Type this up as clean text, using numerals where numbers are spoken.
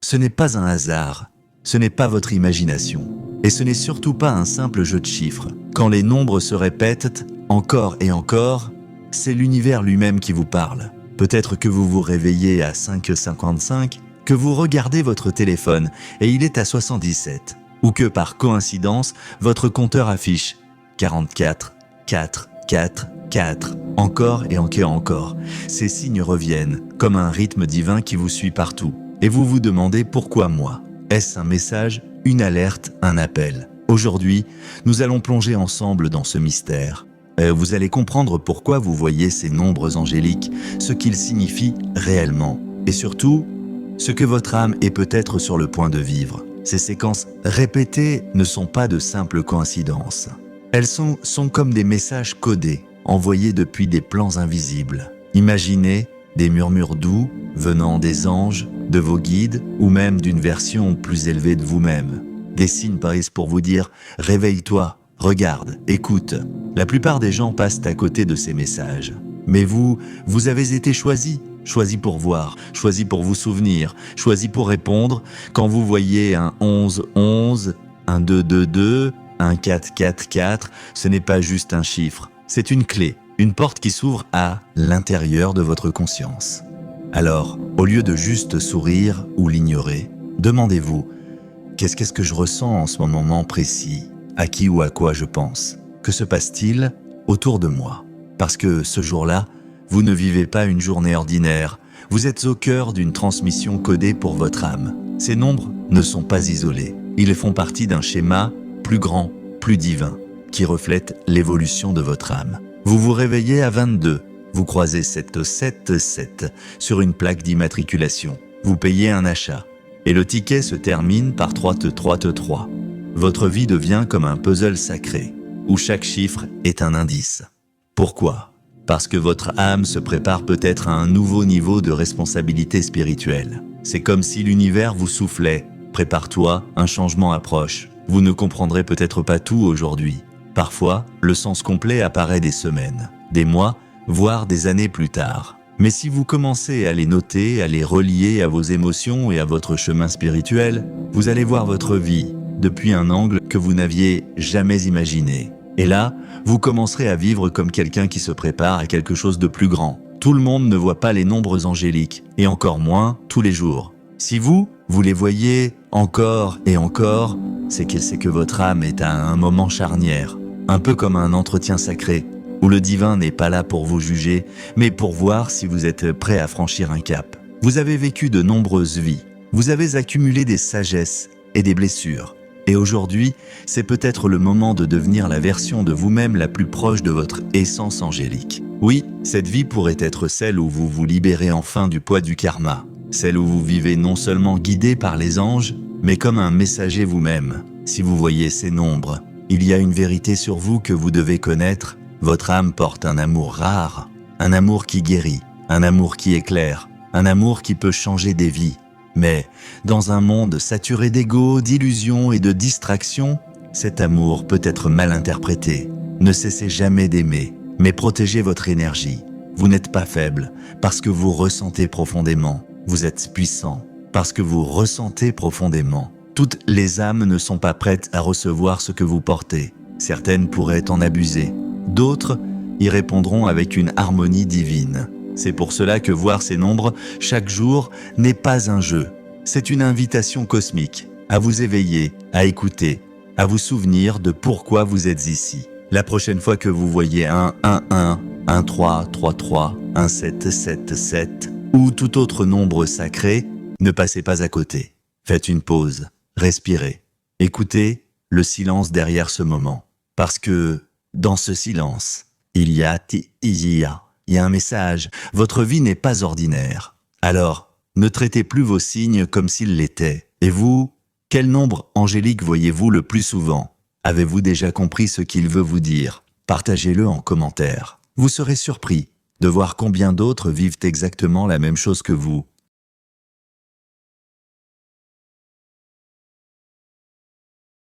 Ce n'est pas un hasard, ce n'est pas votre imagination. Et ce n'est surtout pas un simple jeu de chiffres. Quand les nombres se répètent, encore et encore, c'est l'univers lui-même qui vous parle. Peut-être que vous vous réveillez à 5h55, que vous regardez votre téléphone et il est à 77. Ou que par coïncidence, votre compteur affiche 44, 4, 4, 4, encore et encore. Ces signes reviennent, comme un rythme divin qui vous suit partout. Et vous vous demandez pourquoi moi ? Est-ce un message, une alerte, un appel ? Aujourd'hui, nous allons plonger ensemble dans ce mystère. Vous allez comprendre pourquoi vous voyez ces nombres angéliques, ce qu'ils signifient réellement. Et surtout, ce que votre âme est peut-être sur le point de vivre. Ces séquences répétées ne sont pas de simples coïncidences. Elles sont comme des messages codés, envoyés depuis des plans invisibles. Imaginez des murmures doux venant des anges, de vos guides ou même d'une version plus élevée de vous-même. Des signes paraissent pour vous dire « Réveille-toi, regarde, écoute ». La plupart des gens passent à côté de ces messages. Mais vous avez été choisi pour voir, choisi pour vous souvenir, choisi pour répondre. Quand vous voyez un 11-11, un 2-2-2, un 4-4-4, ce n'est pas juste un chiffre, c'est une clé, une porte qui s'ouvre à l'intérieur de votre conscience. Alors, au lieu de juste sourire ou l'ignorer, demandez-vous « Qu'est-ce que je ressens en ce moment précis ? À qui ou à quoi je pense ? Que se passe-t-il autour de moi ?» Parce que ce jour-là, vous ne vivez pas une journée ordinaire, vous êtes au cœur d'une transmission codée pour votre âme. Ces nombres ne sont pas isolés, ils font partie d'un schéma plus grand, plus divin, qui reflète l'évolution de votre âme. Vous vous réveillez à 22, vous croisez 777 sur une plaque d'immatriculation. Vous payez un achat et le ticket se termine par 3. Votre vie devient comme un puzzle sacré où chaque chiffre est un indice. Pourquoi ? Parce que votre âme se prépare peut-être à un nouveau niveau de responsabilité spirituelle. C'est comme si l'univers vous soufflait « Prépare-toi, un changement approche ». Vous ne comprendrez peut-être pas tout aujourd'hui. Parfois, le sens complet apparaît des semaines, des mois, voire des années plus tard. Mais si vous commencez à les noter, à les relier à vos émotions et à votre chemin spirituel, vous allez voir votre vie depuis un angle que vous n'aviez jamais imaginé. Et là, vous commencerez à vivre comme quelqu'un qui se prépare à quelque chose de plus grand. Tout le monde ne voit pas les nombres angéliques, et encore moins tous les jours. Si vous les voyez encore et encore, c'est que votre âme est à un moment charnière, un peu comme un entretien sacré, où le divin n'est pas là pour vous juger, mais pour voir si vous êtes prêt à franchir un cap. Vous avez vécu de nombreuses vies, vous avez accumulé des sagesses et des blessures. Et aujourd'hui, c'est peut-être le moment de devenir la version de vous-même la plus proche de votre essence angélique. Oui, cette vie pourrait être celle où vous vous libérez enfin du poids du karma, celle où vous vivez non seulement guidé par les anges, mais comme un messager vous-même. Si vous voyez ces nombres, il y a une vérité sur vous que vous devez connaître. Votre âme porte un amour rare, un amour qui guérit, un amour qui éclaire, un amour qui peut changer des vies. Mais dans un monde saturé d'ego, d'illusions et de distractions, cet amour peut être mal interprété. Ne cessez jamais d'aimer, mais protégez votre énergie. Vous n'êtes pas faible parce que vous ressentez profondément. Vous êtes puissant parce que vous ressentez profondément. Toutes les âmes ne sont pas prêtes à recevoir ce que vous portez. Certaines pourraient en abuser. D'autres y répondront avec une harmonie divine. C'est pour cela que voir ces nombres chaque jour n'est pas un jeu. C'est une invitation cosmique à vous éveiller, à écouter, à vous souvenir de pourquoi vous êtes ici. La prochaine fois que vous voyez un 1-1, un 3-3-3, un 7-7-7 ou tout autre nombre sacré, ne passez pas à côté. Faites une pause, respirez, écoutez le silence derrière ce moment. Parce que dans ce silence, il y a un message. Votre vie n'est pas ordinaire. Alors, ne traitez plus vos signes comme s'ils l'étaient. Et vous, quel nombre angélique voyez-vous le plus souvent ? Avez-vous déjà compris ce qu'il veut vous dire ? Partagez-le en commentaire. Vous serez surpris de voir combien d'autres vivent exactement la même chose que vous.